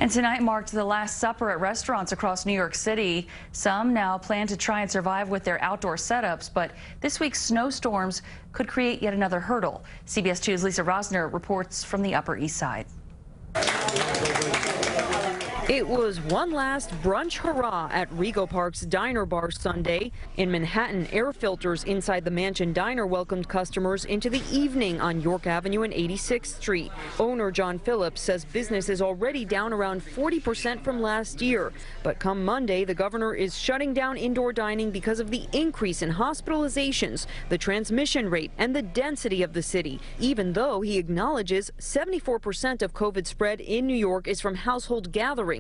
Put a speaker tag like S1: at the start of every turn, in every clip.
S1: And tonight marked the Last Supper at restaurants across New York City. Some now plan to try and survive with their outdoor setups, but this week's snowstorms could create yet another hurdle. CBS 2's Lisa Rozner reports from the Upper East Side.
S2: It was one last brunch hurrah at Rego Park's Diner Bar Sunday. In Manhattan, air filters inside the Mansion Diner welcomed customers into the evening on York Avenue and 86th Street. Owner John Phillips says business is already down around 40% from last year. But come Monday, the governor is shutting down indoor dining because of the increase in hospitalizations, the transmission rate, and the density of the city, even though he acknowledges 74% of COVID spread in New York is from household gatherings,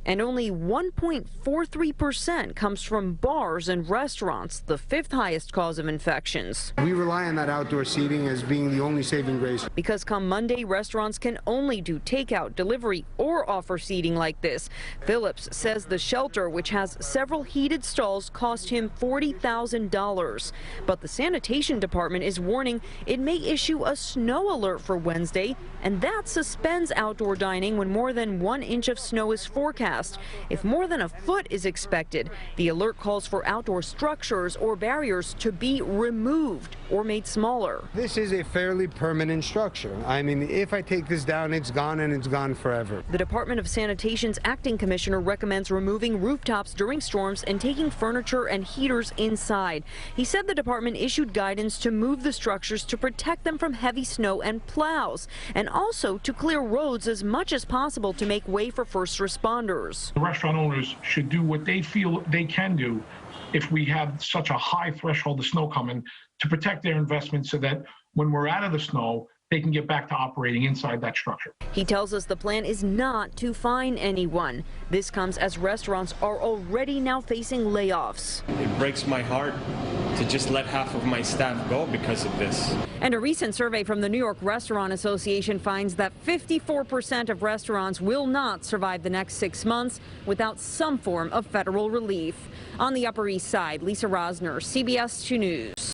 S2: and only 1.43% comes from bars and restaurants, the fifth highest cause of infections.
S3: We rely on that outdoor seating as being the only saving grace.
S2: Because come Monday, restaurants can only do takeout, delivery, or offer seating like this. Phillips says the shelter, which has several heated stalls, cost him $40,000. But the sanitation department is warning it may issue a snow alert for Wednesday, and that suspends outdoor dining when more than 1 inch of snow is forecast. If more than a foot is expected, the alert calls for outdoor structures or barriers to be removed or made smaller.
S3: This is a fairly permanent structure. I mean, if I take this down, it's gone, and it's gone forever.
S2: The Department of Sanitation's acting commissioner recommends removing rooftops during storms and taking furniture and heaters inside. He said the department issued guidance to move the structures to protect them from heavy snow and plows, and also to clear roads as much as possible to make way for first responders.
S4: The restaurant owners should do what they feel they can do if we have such a high threshold of snow coming to protect their investment so that when we're out of the snow, they can get back to operating inside that structure.
S2: He tells us the plan is not to fine anyone. This comes as restaurants are already now facing layoffs.
S5: It breaks my heart to just let half of my staff go because of this.
S2: And a recent survey from the New York Restaurant Association finds that 54% of restaurants will not survive the next 6 months without some form of federal relief. On the Upper East Side, Lisa Rozner, CBS 2 News.